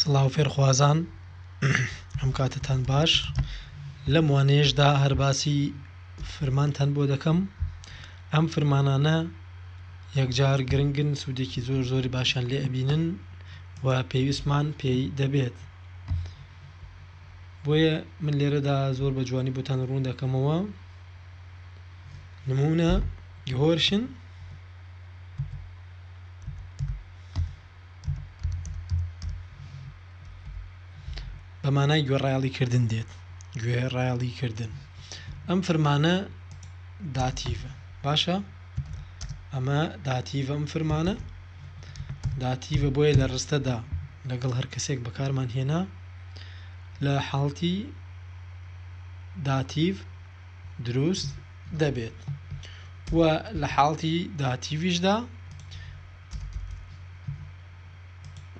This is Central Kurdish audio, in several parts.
سڵاو فێرخوازان ئەم کاتتان باش لەم وانەیەشدا هەر باسی فرمانتان بۆ دەکەم. ئەم فرمانانە یەکجار گرنگن، سوودێکی زۆر زۆری باشیان لێ ئەبینن و پێویستمان پێی دەبێت. بۆیە من لێرەدا زۆر بە جوانی بۆتان ڕوون دەکەمەوە. نمونە گۆرشن بە مانای گوێڕایەڵیکردن دێت. گوێڕایەڵیکردن ئەم فرمانە داتیڤە. باشە، ئەمە داتیڤە. ئەم فرمانە داتیڤە، بۆیە لە ڕستەدا لەگەڵ هەر کەسێک بەکارمان هێنا لە حاڵتی داتیڤ دروست دەبێت. و لە حاڵتی داتیڤیشدا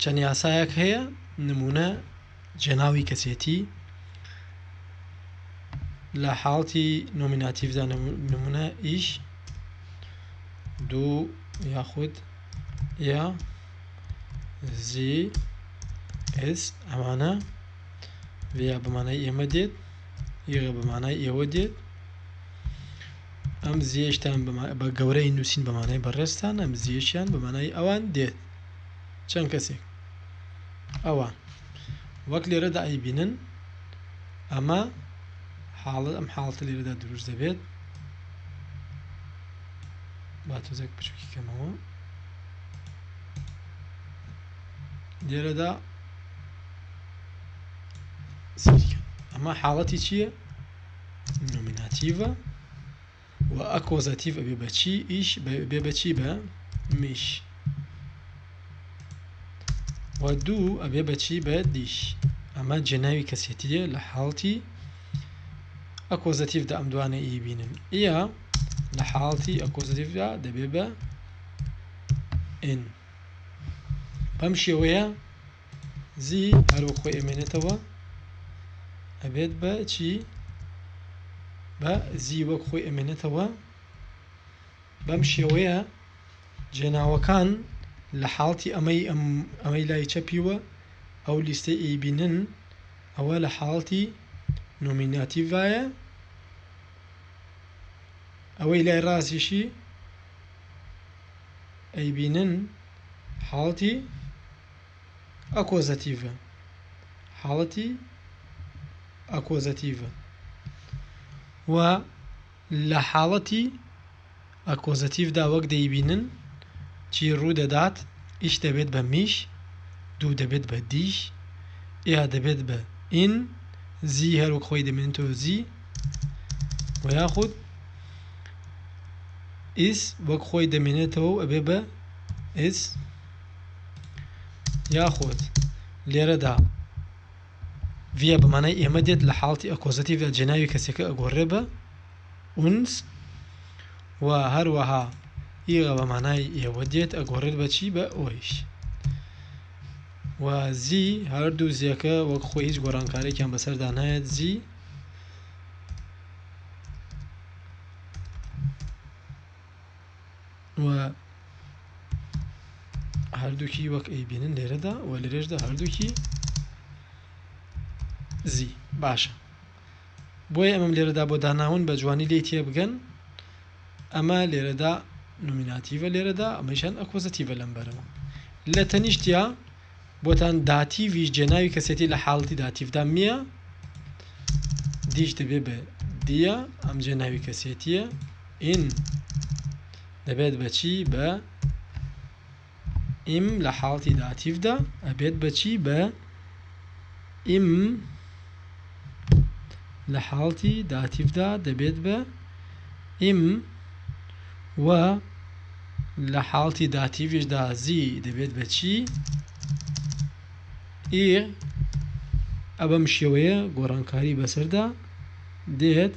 چەند یاسایەک هەیە. نمونە جێناوی کەسێتی. لە حاڵتی نۆمیناتیڤدا نمونە ئیش، دوو یاخود یا زی ئس، ئەمانە یا بەمانای ئێمە دێت، یەغە بەمانای ئێوە دێت. ئەم زیێشتان بە گەورەی نووسین بەمانای بەڕێستان، ئەم زیێشیان بەمانای ئەوان دێت. چەند کەسێک ئەوان وەک لێرەدا ئەیبینن. ئەمە ئەم حاڵتە لێرەدا دروست دەبێت. با تۆزێک بچووکی کەمەوە لێرەدا سیرکەن. ئەمە حاڵەتی چییە؟ نۆمیناتیڤە. و ئەکۆزاتیڤ ئەبێ بەچی؟ ئیش بێ بەچی؟ بە میش. و دوو ئەبێ بەچی؟ بە دیش. ئەمە جێناوی کەسێتیە لە حاڵتی ئەکۆزاتیڤدا ئەم دوانە ئیبینن. ئیا لە حاڵتی ئەکۆزاتیڤدا دەبێ بە ئین. بەم شێوەیە زی هەروەک خۆی ئەمێنێتەوە ئەبێت بە چی؟ بە زی وەک خۆی ئەمێنێتەوە. بەم شێوەیە جێناوەکان لە حاڵتی ئەمەی لای چەپیوە ئەو لیستەی ئەیبینن، ئەوە لە حاڵتی نۆمیناتیڤایە. ئەوەی لای ڕاستیشی ئەیبینن حاڵتی ئەکۆزاتیڤە. حاڵەتی ئەکۆزاتیڤە. و لە حاڵەتی ئەکۆزاتیڤدا وەک دەیبینن چی ڕوو دەدات؟ ئیش دەبێت بە میش، دوو دەبێت بە دیش، ئیا دەبێت بە ئین، زی هەروەک خۆی دەمێنێتەوە زی، و یاخود ئیس وەک خۆی دەمێنێتەوە ئەبێ بە ئیس. یاخود لێرەدا ڤە بەمانای ئێمە دێت لە حاڵتی ئەکۆزاتیڤدا جێناوی کەسێکە ئەگۆڕێ بە ئونس. و هەروەها ئیغە بەمانای ئێوە دێت ئەگۆڕێت بەچی؟ بە ئۆیش. و زی هەردوو زیەکە وەک خۆی هیچ گۆڕانکارێکیان بەسەردا نایەت. زی و هەردووکی وەک ئەیبینن لێرەدا، و لێرەشدا هەردووکی زی. باشە، بۆیە ئەمەم لێرەدا بۆ داناون بە جوانی لێی تێبگەن. ئەمە لێرەدا نۆمیناتیڤە، لێرەدا ئەمەشان ئەکۆزاتیڤە. لەم بەرەوە لە تەنیشتیا بۆتان داتیڤیش جێناوی کەسێتی لە حاڵتی داتیڤدا میە، دیش دەبێ بە دیە، ئەم جێناوی کەسێتیە. ئین دەبێت بەچی؟ بە ئیم. لە حاڵتی داتیڤدا ئەبێت بەچی؟ بە ئیم. لە حاڵتی داتیڤدا دەبێت بە ئیم. و لە حاڵتی داتیڤیشدا زی دەبێت بەچی؟ ئیر. ئەبەم شێوەیە گۆڕانکاری بەسەردا دێت.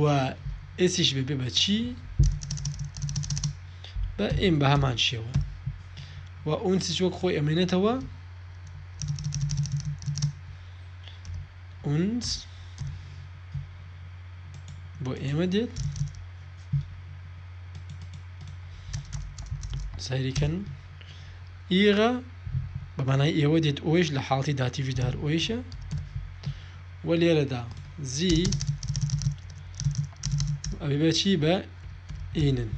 و ئێسیش بێ بەچی؟ بە ئیم. بە هەمان شێوە. و ئونسیش وەک خۆی ئەمێنێتەوە ئونس، بۆ ئێمە دێت. سەیریکەن ئیغە بەمانای ئێوە دێت ئۆیش لە حاڵی داتیڤی دار ئۆیشە وە لێرەدا زی ئەوێ بەچی بە ئینن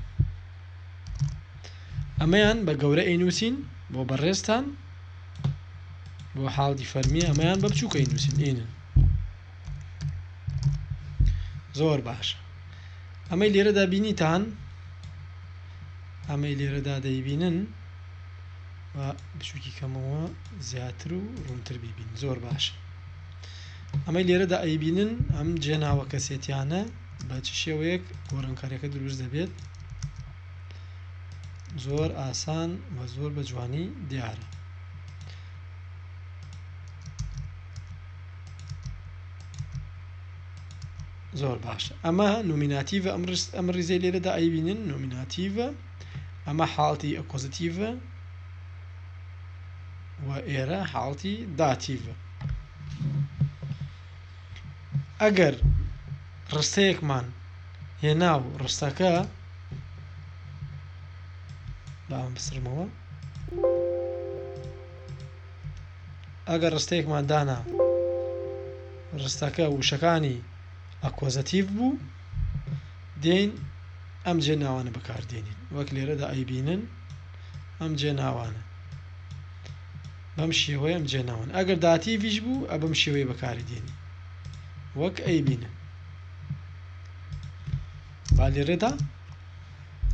ئەمەیان بە گەورە ئەینووسین بۆ بەڕێستان بۆ حاڵی فەرمی ئەمەیان بە بچووکە ئەینووسین ئینن زۆر باش ئەمەی لێرەدا بینیتان ئەمەی لێرەدا دەیبینن و بچووکی کەمەوە زیاتر و ڕوونتر بیبین زۆر باش ئەمەی لێرەدا ئەیبینن ئەم جێناوە کەسێتیانە بە چ شێوەیەک گۆڕانکاریەکە دروست دەبێت زۆر ئاسان و زۆر بە جوانی دیارە زۆر باش ئەمە نومیناتیڤە ئەم ڕیزەی لێرەدا ئەیبینن نومیناتیڤە ئەمە حاڵتی ئەکۆزیتیڤە و ئێرە حاڵتی داتیڤە ئەگەر ڕستەیەکمان هێناو ڕستەکە باوام بسرمەوە ئەگەر ڕستەیەکمان دانا ڕستەکە وشەکانی ئەکۆزەتیڤ بوو دێین ئەم جێناوانە بەکاردێنین وەک لێرەدا ئەیبینن ئەم جێناوانە بەم شێوەیە ئەم جێناوان ئەگەر داتیڤیش بوو ئە بەم شێوەیە بەکاردێنین وەک ئەیبینن با لێرەدا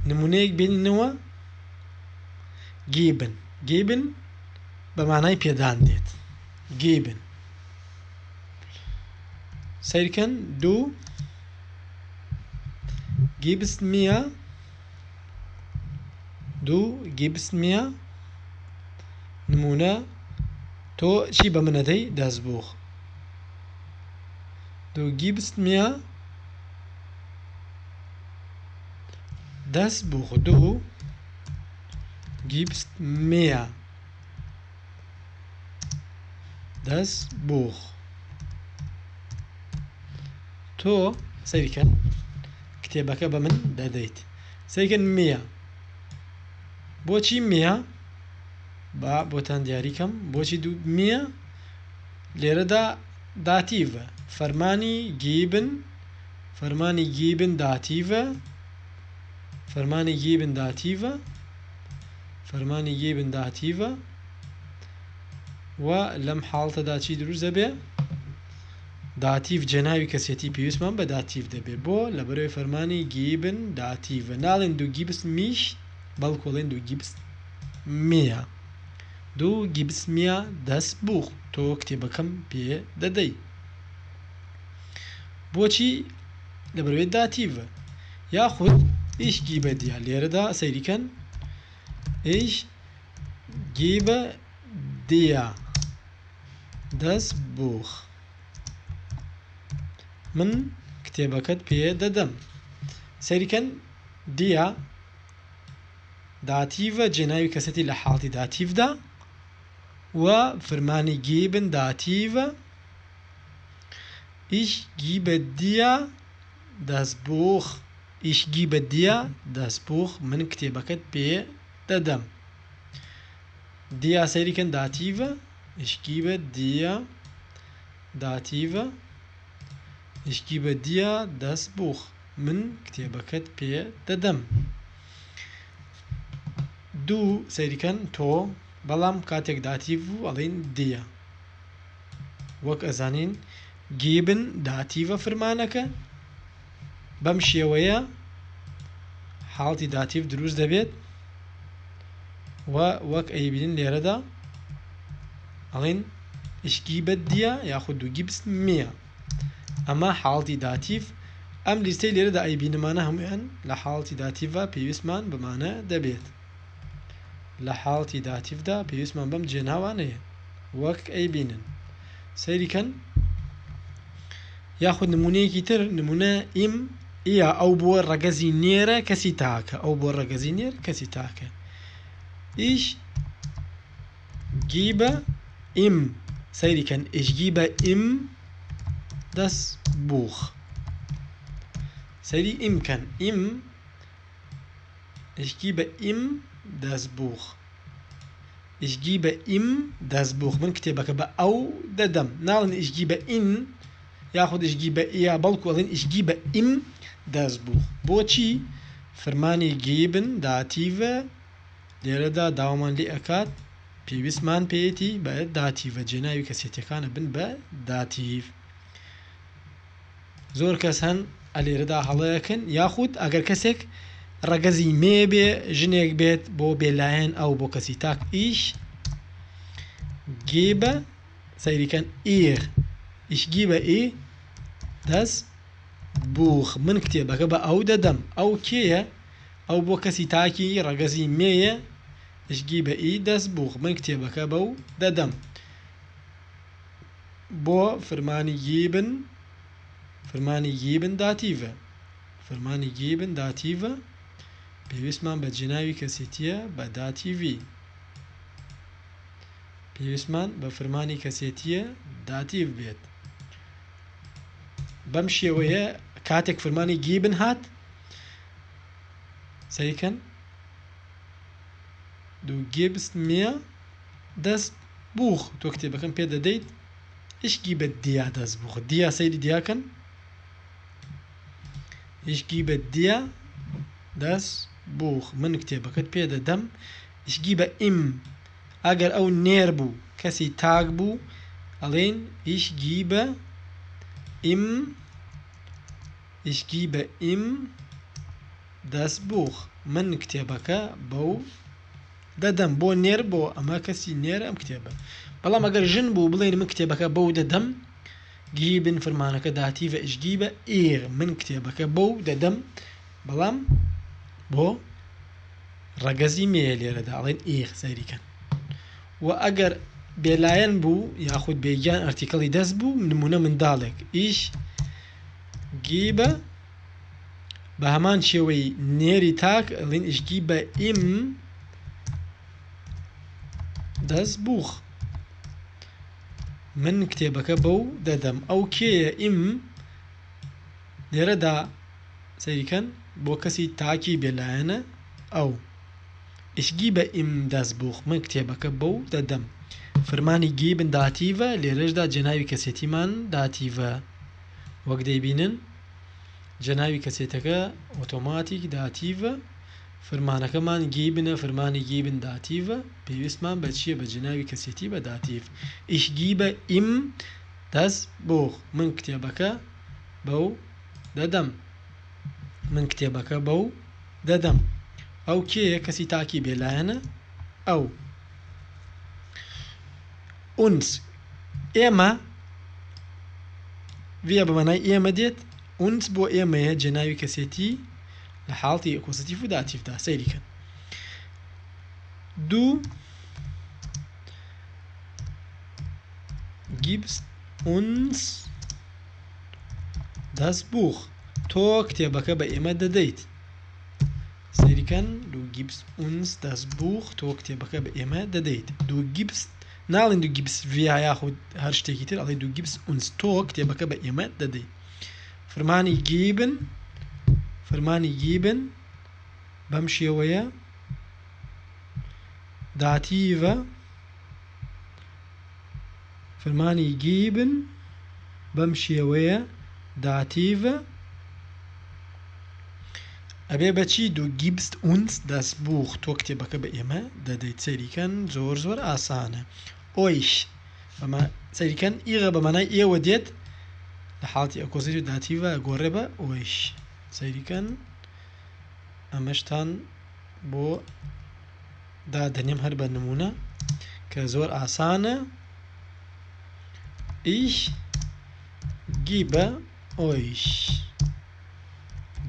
نمونەیەک بینینەوە گیبن بە مانای پێدان دێت گیبن سەیرکەن du gibst mir نمونە تۆ چی بە منەدەی das Buch du gibst mir das Buch du gibst mir das Buch تۆ سەیرکەن کتێبەکە بە من دەدەیت سەیرکەن میە بۆچی میە با بۆتان دیاریکەم بۆچی دوو میە لێرەدا داتیڤە فەرمانی گیبن داتیڤە و لەم حاڵتەدا چی دروست دەبێ داتیڤ جێناوی کەسێتی پێویستمان بە داتیڤ دەبێت بۆ لەبەرەوەی فەرمانی گیبن داتیڤە ناڵێن دوو گیبست میش بەڵکوڵێن دوو گیبست میە دوو گیبست میە دەست بوخ تۆ کتێبەکەم پێ دەدەی بۆچی لەبەرەوەی داتیڤە یاخود ئیش گیبە دیا لێرەدا سەیریکەن ئیش گیبە دیا دەست بوخ من کتێبەکەت پێ دەدەم سەیریکەن دیا داتیڤە جێناوی کەسەتی لە حاڵتی داتیڤدا و فەرمانی گیبن داتیڤە ئیش گیبە دیا دەست بوخ من کتێبەکەت پێ دەدەم دیا سەیریکەن داتیڤە ئیش گیبە دیا داتیڤە ئیشکی بە دیە دەست بوخ من کتێبەکەت پێ دەدەم دوو سەیریکەن تۆ بەڵام کاتێک داتیڤ بوو ئەڵێن دیە وەک ئەزانین گیبن داتیڤە فرمانەکە بەم شێوەیە حاڵتی داتیڤ دروست دەبێت و وەک ئەیبینن لێرەدا ئەڵێن ئیشکی بە دیە یاخود دوو گیبست میە ئەمە حاڵتی داتیڤ ئەم لیستەی لێرەدا ئەیبینمانە هەمویان لە حاڵتی داتیڤە پێویستمان بمانە دەبێت لە حاڵتی داتیڤدا پێویستمان بەم جێناوانەیە وەک ئەیبینن سەیریکەن یاخود نمونەیەکی تر نمونە ئیم ئیا ئەو بۆ ڕەگەزی نێرە کەسی تاکە ئیش گیبە ئیم سەیریکەن ئیش گیبە ئیم das Buch سەیری ئیمکەن ich gebe ihm das Buch ich gebe ihm das Buch من کتێبەکە بە ئەو دەدەم ناڵن ich gebe ihn یاخود ich gebe ihr بەڵکو ئەڵێن ich gebe ihm das Buch بۆچی فەرمانی geben داتیڤە لێرەدا داوامان لێ ئەکات پێویستمان پێیەتی بە داتیڤە جێناوی کەسێتیەکانە بن بە داتیڤ زۆر کەس هەن ئەلێرەدا هەڵەیەکن یاخود ئەگەر کەسێک ڕەگەزی مێ بێ ژنێک بێت بۆ بێلایەن ئەو بۆ کەسی تاک ich gebe سەیریکەن ihr ich gebe ihr das Buch من کتێبەکە بە ئەو دەدەم ئەو کێیە ئەو بۆ کەسی تاکی ڕەگەزی مێیە ich gebe ihr das Buch من کتێبەکە بەو دەدەم بۆ فەرمانی geben داتیڤە فەرمانی geben داتیڤە پێویستمان بە جێناوی کەسێتیە بە داتیڤی پێویستمان بە فەرمانی کەسێتیە داتیڤ بێت بەم شێوەیە کاتێک فەرمانی geben هات سەیکەن du gibst mir das Buch تۆ کتێبەکەم پێ دەدەیت ich gebe dir das Buch dir سەیری دیاکەن ich gebe dir das Buch من کتێبەکەت پێ دەدەم ich gebe ihm ئەگەر ئەو نێر بوو کەسی تاک بوو ئەڵێن ich gebe ihm das Buch من کتێبەکە بەو دەدەم بۆ نێر بۆ ئەمە کەسی نێرە ئەم کتێبە بەڵام ئەگەر ژن بوو بڵێن من کتێبەکە بەو دەدەم geben فەرمانەکە داتیڤە ich gebe ihr من کتێبەکە بەو دەدەم بەڵام بۆ ڕەگەزی مێیە لێرەدا ئەڵێن ihr سەیریکەن و ئەگەر بێلایەن بوو یاخود بێگیان ئەرتیکەڵی دەست بوو نمونە منداڵێک ich gebe بە هەمان شێوەی نێری تاک ئەڵێن ich gebe ihm das Buch من کتێبەکە بەو دەدەم ئەو کێیە ئیم لێرەدا سەیریکەن بۆ کەسی تاکی بێلایەنە ئەو ich gebe ihm das Buch من کتێبەکە بەو دەدەم فەرمانی geben داتیڤە لێرەشدا جێناوی کەسێتیمان داتیڤە وەک دەیبینن جێناوی کەسێتەکە ئۆتۆماتیک داتیڤە فەرمانەکەمان gibnە فەرمانی geben داتیڤە پێویستمان بە چییە بە جێناوی کەسێتی بە داتیڤ ich gebe ihm das Buch من کتێبەکە بەو دەدەم من کتێبەکە بەو دەدەم ئەو کێیە کەسی تاکی بێلایەنە ئەو uns ئێمە via بەمانای ئێمە دێت uns بۆ ئێمەیە جێناوی کەسێتی لە حاڵتی ئەکۆزیتیڤ و داتیڤدا سەیریکەن du gibst uns das Buch تۆ کتێبەکە بە ئێمە دەدەیت سەیریکەن du gibst uns das Buch تۆ کتێبەکە بە ئێمە دەدەیت du gibst ناڵێن du gibst via یاخود هەر شتێکی تر ئەڵێ du gibst uns تۆ کتێبەکە بە ئێمە دەدەیت فەرمانی geben بەم شێوەیە داتیڤە فەرمانی geben بەم شێوەیە داتیڤە ئەبێ بەچی du gibst uns das Buch تۆ کتێبەکە بە ئێمە دەدەیت سەیریکەن زۆر زۆر ئاسانە euch سەیریکەن ئیغە بەمانای ئێوە دێت لە حاڵتی ئەکۆزیتیڤ و داتیڤە گۆڕێ بە euch سەیریکەن ئەمەشتان بۆ دادەنێم هەر بە نمونە کە زۆر ئاسانە ich gebe euch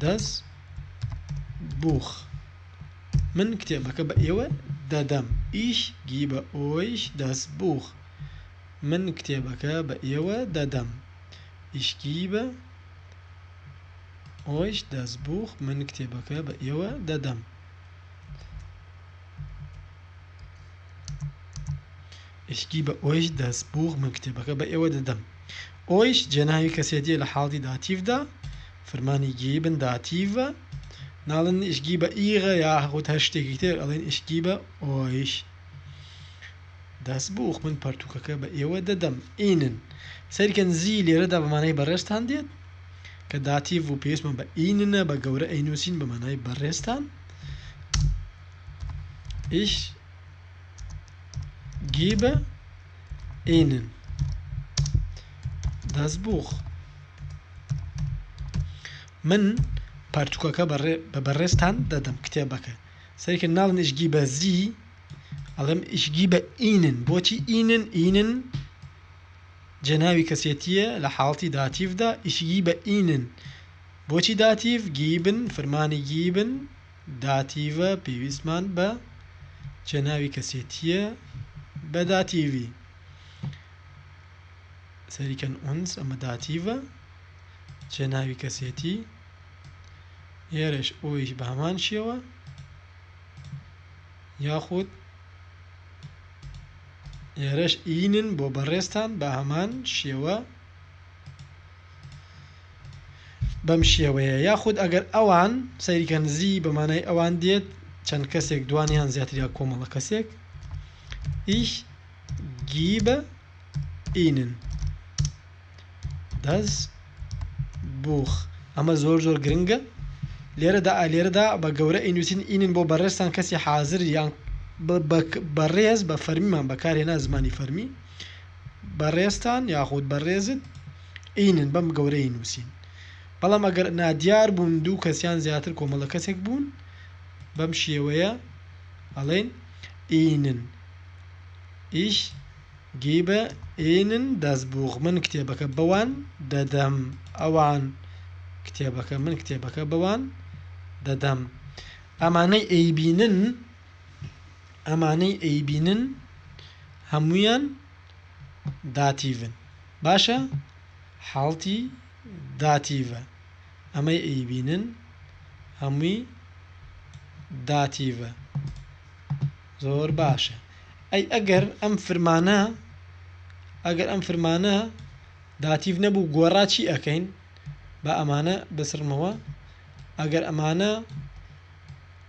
das Buch من کتێبەکە بە ئێوە دەدەم ich gebe euch das Buch من کتێبەکە بە ئێوە دەدەم ich gebe euch das Buch من کتێبەکە بە ئێوە دەدەم ich gebe euch das Buch من کتێبەکە بە ئێوە دەدەم euch جێناوی کەسێتیە لە حاڵتی داتیڤدا فەرمانی geben داتیڤە ناڵن ich gebe ihre یاخود هەر شتێکی تر ئەڵێن ich gebe euch دەست بوخ من پەرتووکەکە بە ئێوە دەدەم ئینن سەریکەن زی لێرەدا بەمانای بەڕێستان دێت کە داتیڤ و پێویستمە بە ئیننە بە گەورە ئەینووسین بەمانای بەڕێستان ich gebe ihnen das Buch من پەرتووکەکە بە بەڕێستان دەدەم کتێبەکە سەریکە ناڵن ich gebe sie ئەڵێم ich gebe ihnen بۆچی ihnen جەناوی کەسێتیە لە حاڵتی داتیڤدا ich gebe ihnen بۆچی داتیڤ گیبن فەرمانی گیبن داتیڤە پێویستمان بە جەناوی کەسێتیە بە داتیڤی سەریکەن uns ئەمە داتیڤە جەناوی کەسێتی ئێرەش ئۆیش بە هەمان شێوە یاخود ئێرەش ئینن بۆ بەڕێستان بە هەمان شێوە بەم شێوەیە یاخود ئەگەر ئەوان سەریکەن زی بەمانای ئەوان دێت چەند کەسێک دوانیان زیاتر یا کۆمەڵە کەسێک ich gebe ihnen das Buch ئەمە زۆر گرنگە لێرەدا بە گەورە ئەینووسین ئینن بۆ بەڕێستان کەسی حازر یان بەڕێز بە فەرمیمان بەکارهێنا زمانی فەرمی بەڕێستان یاخود بەڕێزت ئینن بەم گەورە ئەینووسین بەڵام ئەگەر نادیار بوون دوو کەسیان زیاتر کۆمەڵە کەسێک بوون بەم شێوەیە ئەڵێن ئینن ich gebe ihnen das Buch من کتێبەکە بەوان دەدەم ئەوان کتێبەکە من کتێبەکە بەوان دەدەم ئەمانەی ئەیبینن هەمویان داتیڤن باشە حاڵتی داتیڤە ئەمەی ئەیبینن هەمووی داتیڤە زۆر باشە ئەگەر ئەم فرمانە داتیڤ نەبوو گۆڕا چی ئەەکەین بە ئەمانە بسرمەوە ئەگەر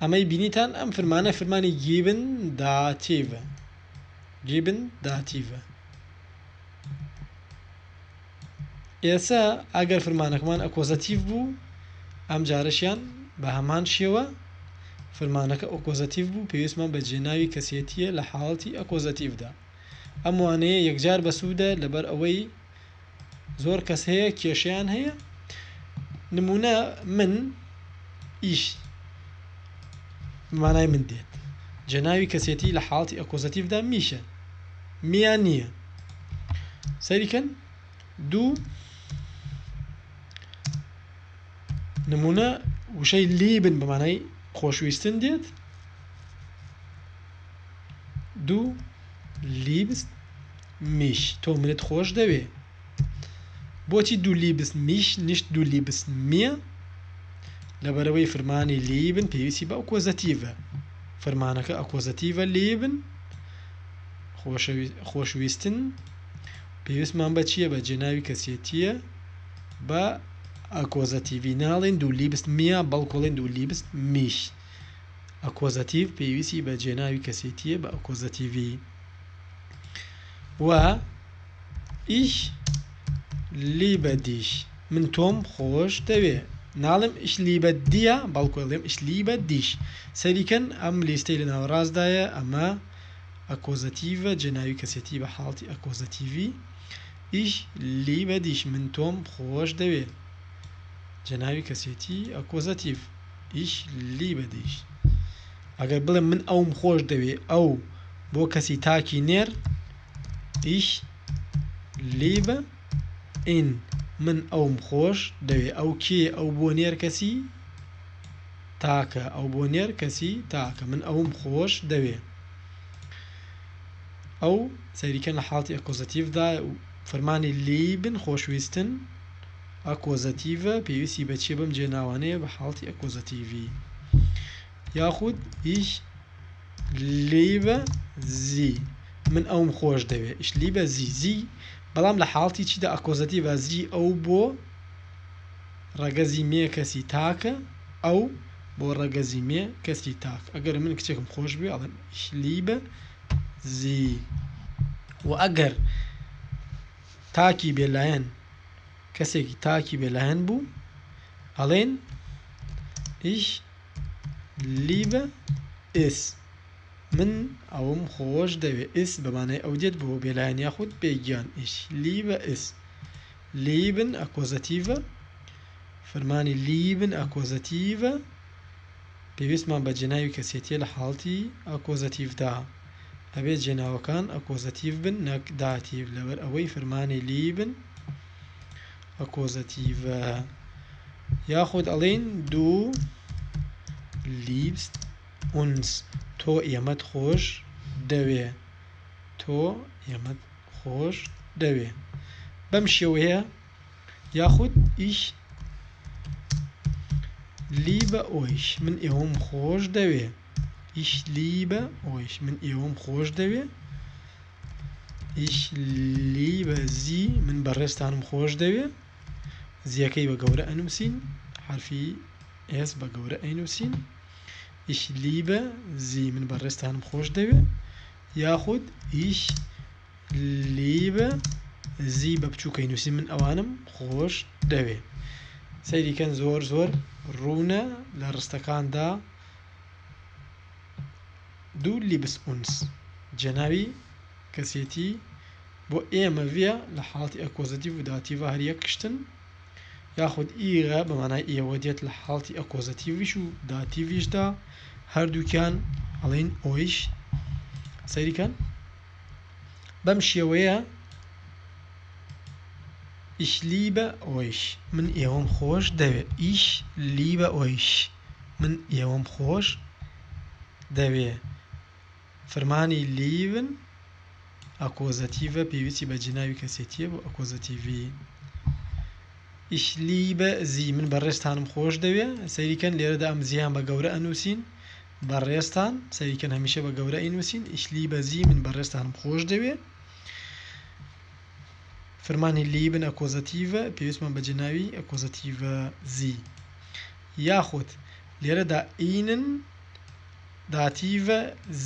ئەمەی بینیتان ئەم فرمانی گیبن داتیڤە ئێستا ئەگەر فرمانەکەمان ئەکۆزەتیڤ بوو ئەم جارەشیان بە هەمان شێوە فرمانەکە ئۆکۆزەتیڤ بوو پێویستمان بە جێناوی کەسێتیە لە حاڵەتی ئەکۆزەتیڤدا ئەم وانەیە یەکجار بەسوودە لەبەر ئەوەی زۆر کەس هەیە کێشیان هەیە نمونە من ئیش مانای من دێت جێناوی کەسێتی لە حاڵەتی ئەکۆزەتیڤدا میشە میان نییە سەریکەن دوو نمونە وشەی لیبن بەمانای خۆشویستن دێت دوو لیبست میش تۆ منت خۆش دەوێ بۆچی دوو لیبست میش نیشت دوو لیبست میە لەبەرەوەی فرمانی لیبن پێویستی بە ئەکۆزەتیڤە فرمانەکە ئەکۆزەتیڤە لیبن خۆشویستن پێویستمان بە چییە بە جێناوی کەسێتیە بە ئەکۆزەتیڤی ناڵێن دوو لیبست میە بەڵکۆڵێن دوو لیبست میش ئەکۆزەتیڤ پێویستی بە جێناوی کەسێتیە بە ئەکۆزەتیڤی و ich liebe dich من تۆم خۆش دەوێ ناڵم ich liebe dir بەڵکۆڵێم ich liebe dich سەریکەن ئەم لیستەی لە ناوەڕاستدایە ئەمە ئەکۆزەتیڤە جێناوی کەسێتی بە حاڵەتی ئەکۆزەتیڤی ich liebe dich من تۆم خۆش دەوێ جەناوی کەسێتی ئەکۆزەتیڤ ich liebe dich ئەگەر بڵێم من ئەوم خۆش دەوێ ئەو بۆ کەسی تاکی نێر ich liebe ihn من ئەوم خۆش دەوێ ئەو کێ ئەو بۆ نێر کەسی تاکە ئەو بۆ نێر کەسی تاکە من ئەوم خۆش دەوێ ئەو سەریکەن لە حاڵەتی ئەکۆزەتیڤدا فەرمانی لیبن خۆشویستن ئەکۆزەتیڤە پێویستی بە چێ بەم جێناوانەیە بە حاڵەتی ئەکۆزەتیڤی یاخود ich liebe sie من ئەوم خۆش دەوێ ich liebe sie sie بەڵام لە حاڵەتی چیدا ئەکۆزەتیڤە زی ئەو بۆ ڕەگەزی مێ کەسی تاکە ئەو بۆ ڕەگەزی مێ کەسی تاک ئەگەر من کچێکم خۆش بێ ئەڵێم ich liebe sie و ئەگەر تاکی بێلایەن کەسێکی تاکی بێلایەن بوو ئەڵێن ich liebe es من ئەوم خۆش دەوێت es بەمانای ئەو دێت بۆ بێلایەن یاخود بێگیان ich liebe es lieben ئەکۆزەتیڤە فەرمانی lieben ئەکۆزەتیڤە پێویستمان بە جێناوی کەسێتیە لە حاڵەتی ئەکۆزەتیڤدا ئەبێت جێناوەکان ئەکۆزەتیڤ بن نەک داتیڤ لەبەر ئەوەی فەرمانی lieben ئەکۆزەتیڤە یاخود ئەڵێن du liebst uns تۆ ئێمەت خۆش دەوێ تۆ ئێمەت خۆش دەوێ بەم شێوەیە یاخود ich liebe euch من ئێوەم خۆش دەوێ ich liebe euch من ئێوەم خۆش دەوێ ich liebe sie من بەڕێستانم خۆش دەوێ زیەکەی بە گەورە ئەنووسین حرفی s بە گەورە ئەینووسین ich liebe sie من بەڕێستانم خۆش دەوێ یاخود ich liebe sie بە بچووکەی نووسین من ئەوانم خۆش دەوێ سەیریکەن زۆر زۆر ڕوونە لە ڕستەکاندا du liebst uns جێناوی کەسێتی بۆ ئێمە vێ لە حاڵەتی ئەکۆزەتیڤ و داتیڤە هەر یەک شتن یاخود ئیغە بەمانای ئێوە دێت لە حاڵەتی ئەکۆزەتیڤیش و داتیڤیشدا هەردووکیان ئەڵێن ئۆیش سەیریکەن بەم شێوەیە ich liebe euch من ئێوەم خۆش دەوێ ich liebe euch من ئێوەم خۆش دەوێ فەرمانی lieben ئەکۆزەتیڤە پێویستی بە جێناوی کەسێتیە بۆ ئەکۆزەتیڤی ich liebe sie من بەڕێستانم خۆش دەوێ سەیریکەن لێرەدا ئەم زیان بە گەورە ئەنووسین بەڕێستان سەیریکەن هەمیشە بە گەورە ئەینووسین ich liebe sie من بەڕێستانم خۆش دەوێ فەرمانی lieben ئەکۆزەتیڤە پێویستمان بە جێناوی ئەکۆزەتیڤە زی یاخود لێرەدا ihnen داتیڤە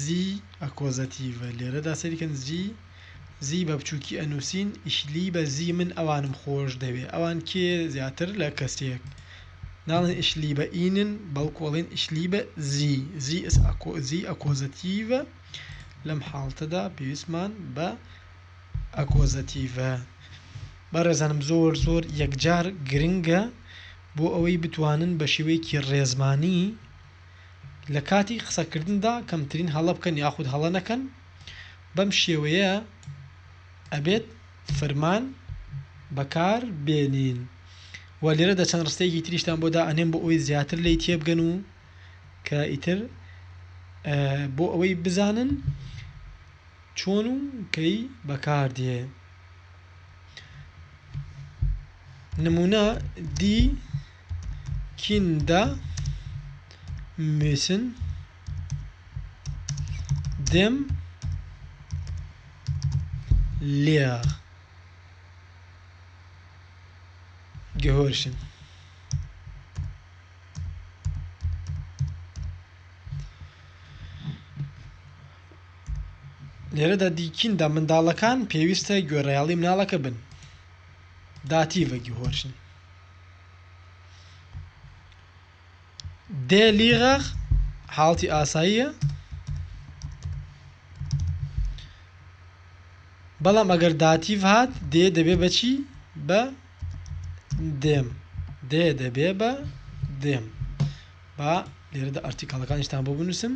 زی ئەکۆزەتیڤە لێرەدا سەیریکەن زی بە بچووکی ئەنووسین ich liebe sie من ئەوانم خۆش دەوێ ئەوان کێ زیاتر لە کەسێک ناڵێن ich liebe ihnen بەڵکو ئەڵێن ich liebe sie ئەکۆزەتیڤە لەم حاڵەتەدا پێویستمان بە ئەکۆزەتیڤە بەڕێزانم زۆر زۆر یەکجار گرنگە بۆ ئەوەی بتوانن بە شێوەیەکی ڕێزمانی لە کاتی قسەکردندا کەمترین هەڵە بکەن یاخود هەڵە نەکەن بەم شێوەیە ئەبێت فەرمان بەکار بێنین و لێرەدا چەند ڕستەیەکی تریشتان بۆ دائەنێم بۆ ئەوەی زیاتر لی تێبگەن و کە ئیتر بۆ ئەوەی بزانن چۆن و کەی بەکار دێ نمونە die Kinder müssen dem Lehrer gehorchen لێرەدا die Kinder منداڵەکان پێویستە گوێڕایاڵی مناڵەکە بن داتیڤە gehorchen der Lehrer حاڵەتی ئاساییە بەڵام ئەگەر داتیڤ هات دێ دەبێ بەچی بە دێم دێ دەبێ بە دێم با لێرەدا ئارتیکەڵەکانیشتان بۆ بنووسم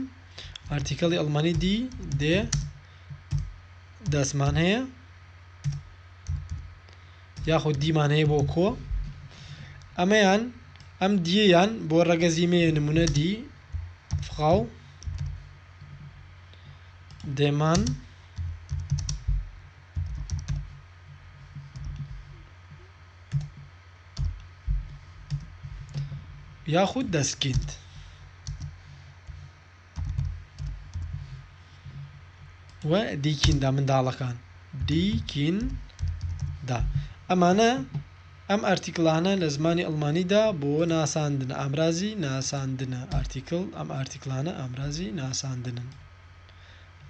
ئارتیکەڵی ئەڵمانی دی دێ دەسمان هەیە یاخود دیمان هەیە بۆ کۆ ئەمەیان ئەم دیەیان بۆ ڕەگەزیمەیە نمونە دی Frau der Mann یاخود das Kind و die Kinder منداڵەکان die Kinder ئەمانە ئەم ئارتیکڵانە لە زمانی ئەڵمانیدا بۆ ناساندنە ئامرازی ناساندنە ئارتیکڵ ئەم ئارتیکڵانە ئامرازی ناساندنن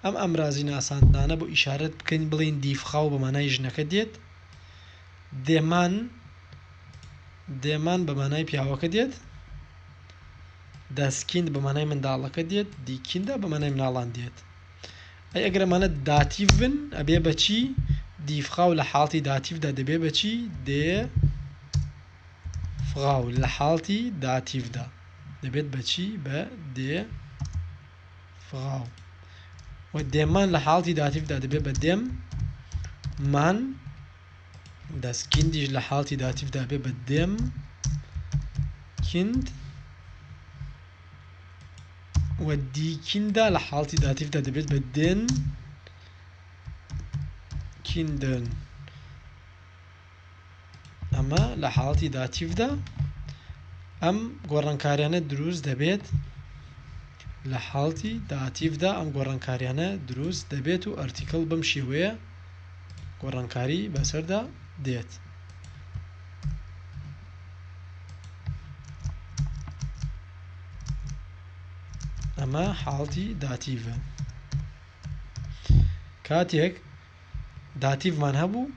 ئەم ئەمرازی ناساندانە بۆ ئیشارەت بکەین بڵین دیفخاو بە مانای ژنەکە دێت دێمان بە مانای پیاوەکە دێت دەسکیند بە مانای منداڵەکە دێت دیکیندە بە مانای مناڵان دێت ئەی ئەگەر ئەمانە داتیڤ بن ئەبێ بەچی دیفخاو لە حاڵتی داتیڤدا دەبێ بەچی دێفغاو لە حاڵتی داتیڤدا دەبێت بەچی بە دێفغاو و دێمان لە حاڵتی داتیڤدا دەبێت بە دێم مان دەستکیندیش لە حاڵتی داتیڤدا بێ بە دێم کیند و دیکیندا لە حاڵتی داتیڤدا دەبێت بە دێن کیندن ئەمە لە حاڵتی داتیڤدا ئەم گۆڕانکاریانە دروست دەبێت لە حاڵتی داتیڤدا ئەم گۆڕانکاریانە دروست دەبێت و ئەرتیکڵ بەم شێوەیە گۆڕانکاری بەسەردا دێت ئەمە حاڵتی داتیڤە کاتێک داتیڤمان هەبوو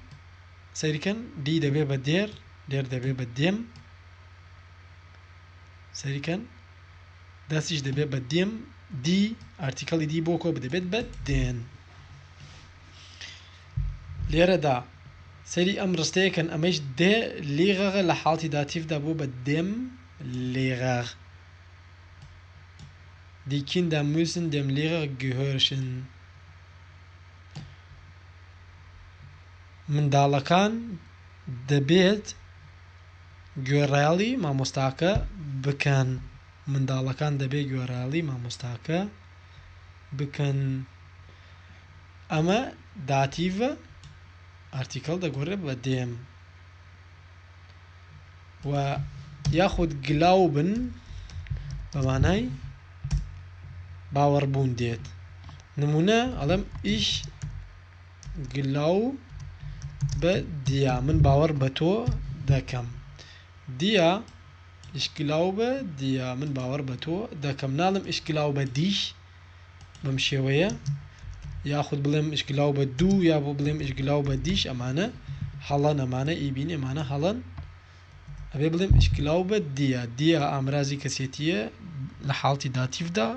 سەیریکەن دی دەبێ بە دێر دێر دەبێ بە دێم سەیریکەن دەستیش دەبێ بە دێم دی ئارتیکڵی دی بۆ کۆ دەبێت بە دێن لێرەدا سەیری ئەم ڕستەیەکەن ئەمەش دێ لێغەغە لە حاڵتی داتیڤدا بوو بە دێم لێغەغ Die Kinder müssen dem Lehrer gehorchen. منداڵەکان دەبێت گوێڕایەڵی مامۆستاکە بکەن منداڵەکان دەبێت گوێڕایەڵی مامۆستاکە بکەن ئەمە داتیڤە ئارتیکڵ دەگۆڕێت بە دێم و یاخود گلاو بن بە مانای باوەڕبوون دێت نمونە ئەڵێم ئیش گلاو بە دیا من باوەڕ بە تۆ دەکەم دیا ئیش گلاو بە دیا من باوەڕ بە تۆ دەکەم ناڵم ئیش گلاو بە دیش بەم شێوەیە یاخود بڵێم ئیش گلاو بە دوو یا بۆ بڵێم ئیش گلاو بە دیش ئەمانە هەڵەن ئەمانە ئیبین ئەمانە هەڵەن ئەبێ بڵێم ئیش گلاو بە دیا دیا ئامرازی کەسێتیە لە حاڵتی داتیڤدا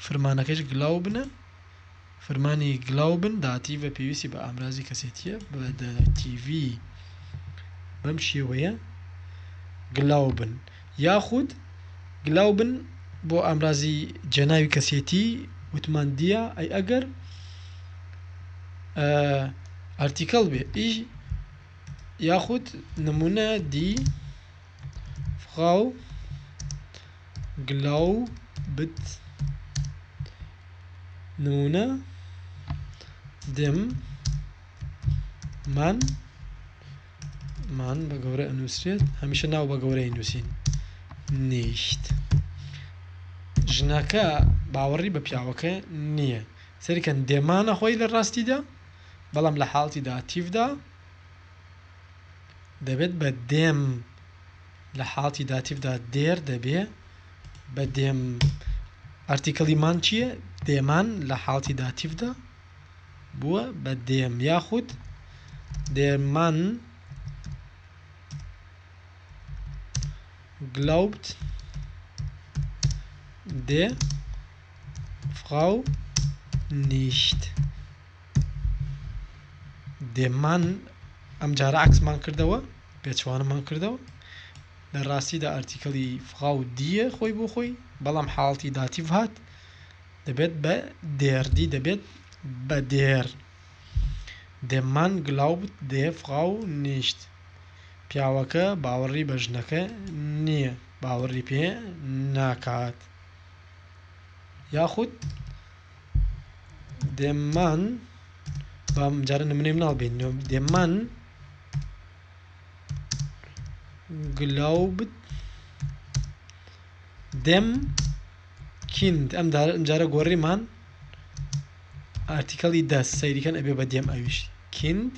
فرمانەکەش گلاو بنە فرمانی گلاو بن داتیڤە پێویستی بە ئامرازی کەسێتیە بە داتیڤی بەم شێوەیە گلاو بن یاخود گلاو بن بۆ ئامرازی جێناوی کەسێتی وتمان دیە ئەی ئەگەر ئارتیکڵ بێ ئیش یاخود نمونە دی فغاو گلاو بت نمونە دێم مان بە گەورە ئەنووسرێت هەمیشە ناو بە گەورە ئەنووسین نیشت ژنەکە باوەڕی بە پیاوەکە نییە سەریکەن دێمانە خۆی لە ڕاستیدا بەڵام لە حاڵتی داتیڤدا دەبێت بە دێم لە حاڵتی داتیڤدا دێر دەبێ بە دێم ئارتیکڵی مان چییە دێمان لە حاڵتی داتیڤدا بووە بە دێم یاخود دێمان glaubt der Frau nicht دێمان ئەم جارە عەکسمان کردەوە پێچوانەمان کردەوە لە ڕاستیدا ئارتیکڵی فغاو دیە خۆی بۆ خۆی بەڵام حاڵتی داتیڤ هات دەبێت بە دێردی دەبێت بە دێر دێمان glaubt der Frau nicht پیاوەکە باوەڕی بە ژنەکە نییە باوەڕی پێ ناکات یاخود دێمان بەم جارە نمونەی مناڵ بین دێمان glaubt dem Kind ئەم جارە گۆڕیمان ئارتیکڵی دەست سەیریکەن ئەبێ بە دێم ئەویش Kind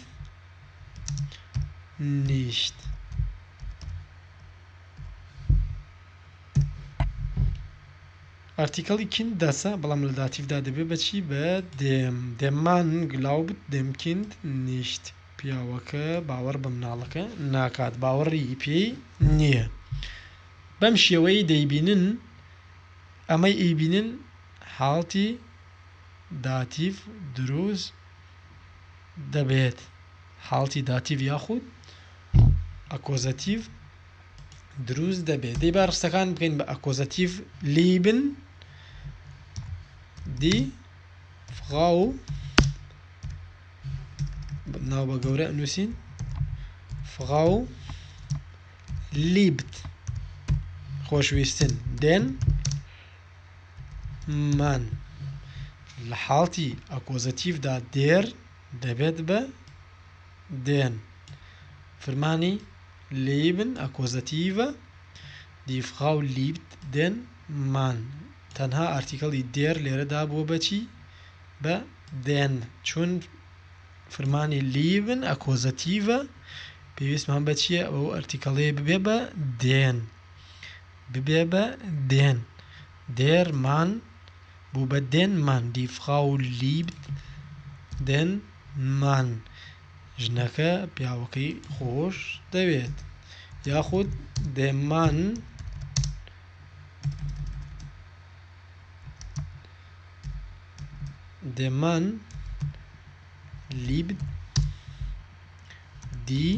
nicht ئارتیکەڵی کین دەسە بەڵام لە داتیڤدا دەبێت بەچی بە دێم دێممان گلاوبت دێمکیند نیشت پیاوەکە باوەڕ بە مناڵەکە ناکات باوەڕی پێی نییە بەم شێوەی دەیبینن ئەمەی ئەیبینن حاڵتی داتیڤ دروست دەبێت حاڵتی داتیڤ یاخود ئەکۆزەتیڤ دروست دەبێت دەی با ڕستەکان بکەین بە ئەکۆزەتیڤ لیبن دی فغاو ناو بە گەورە ئەنووسین فغاو لیبت خۆشویستن دێن مان لە حاڵتی ئەکۆزەتیڤدا دێر دەبێت بە دێن فرمانی leben ئەکۆزەتیڤە دی فغاو لیبت دێن مان تەنها ئارتیکەڵی دێر لێرەدا بووە بەچی بە دێن چون فرمانی لیبن ئەکۆزەتیڤە پێویستمان بە چییە ئەو ئەرتیکەڵەیە ببێ بە دێن ببێ بە دێن دێر مان بوو بە دێن مان دی فغاو لیبت دێن مان ژنەکە پیاوەکەی خۆش دەوێت یاخود دێمان دێمان لیبت دی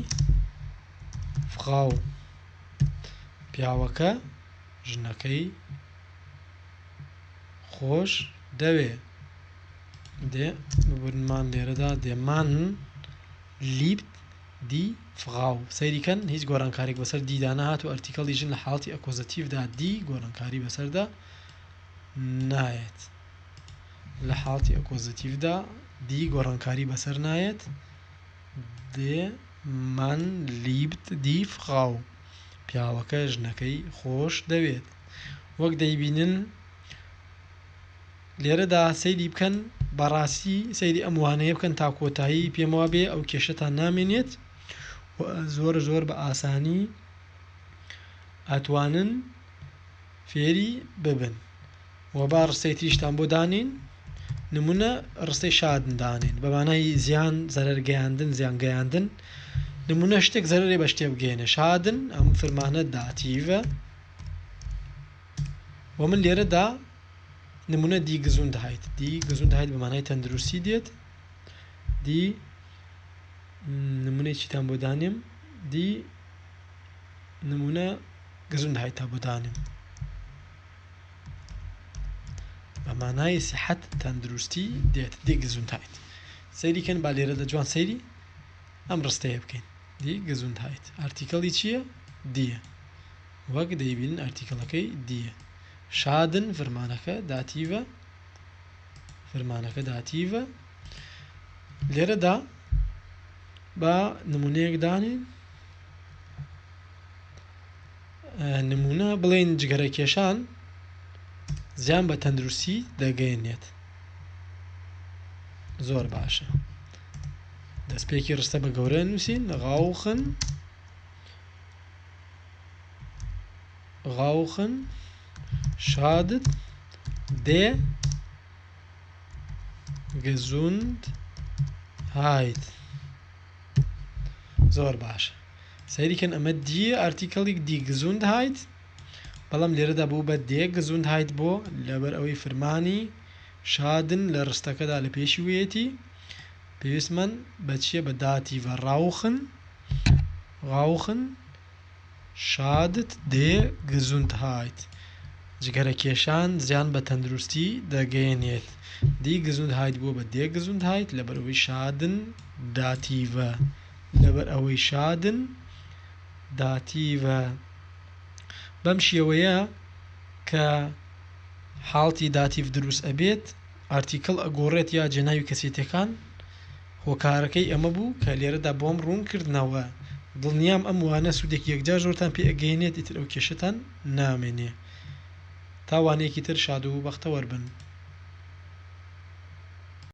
فغاو پیاوەکە ژنەکەی خۆش دەوێ دێ ببورنمان لێرەدا دێمان لیبت دی فغاو سەیریکەن هیچ گۆڕانکارێک بەسەر دیدا نەهات و ئەرتیکەڵی ژن لە حاڵتی ئەکۆزەتیڤدا دی گۆڕانکاری بەسەردا نایەت لە حاڵتی ئەکۆزەتیڤدا دی گۆڕانکاری بەسەر نایەت دێ مان لیبت دی فغاو پیاوەکە ژنەکەی خۆش دەوێت وەک دەیبینن لێرەدا سەیری بکەن بەڕاستی سەیری ئەم وانەیە بکەن تا کۆتایی پێمەوە بێ ئەو کێشەتان نامێنێت زۆر زۆر بە ئاسانی ئەتوانن فێری ببن و با ڕستەی تریشتان بۆ دانین نمونە ڕستەی شادن دانین بەمانای زیان زەرەرگەیاندن زیان گەیاندن نمونە شتێک زەرەرێ بە شتێ بگەێنێ شادن ئەم فرمانە داتیڤە و من لێرەدا نمونە دی گزوندهایت دی گزوندهایت بەمانای تەندروستی دێت دی نمونەی چیتان بۆ دانیم دی نمونە گزوندهایت تا بۆ دانیم بەمانای سیحەت تەندروستی دێت دی گزوندهایت سەیریکەن با لێرەدا جوان سەیری ئەم ڕستەیە بکەین دی گزوندهایت ئارتیکەڵی چییە دیە وەک دەیبینن ئارتیکەڵەکەی دیە شادن فرمانەکە داتیڤە لێرەدا با نمونەیەک دانین نمونە بڵێن جگەرە کێشان زیان بە تەندروستی دەگەێنێت زۆر باشە دەستپێکی ڕستە بە گەورە نووسین غاوخن شادت دێ گزوندهایت زۆر باشە سەیریکەن ئەمە دیە ئارتیکەڵێک دی گزوندهایت بەڵام لێرەدا بوو بە دێ گزوندهایت بۆ لەبەر ئەوەی فرمانی شادن لە ڕستەکەدا لە پێشی وێتی پێویستمان بە چیە بە داتیڤە غاوخن شادت دێ گزوندهایت جگەرە کێشان زیان بە تەندروستی دەگەێنێت دی گزوندهایت بووە بە دێ گزوندهایت لەبەر ئەوەی شادن داتیڤە بەم شێوەیە کە حاڵتی داتیڤ دروست ئەبێت ئارتیکڵ ئەگۆڕێت یا جێناوی کەسێتەکان هۆکارەکەی ئەمە بوو کە لێرەدا بۆم ڕوونکردنەوە دڵنیام ئەم وانە سوودێکی یەکجار زۆرتان پێ ئەگەێنێت ئیتر ئەو کێشەتان نامێنێ تاوانێکی تر شاد و بەختەوەربن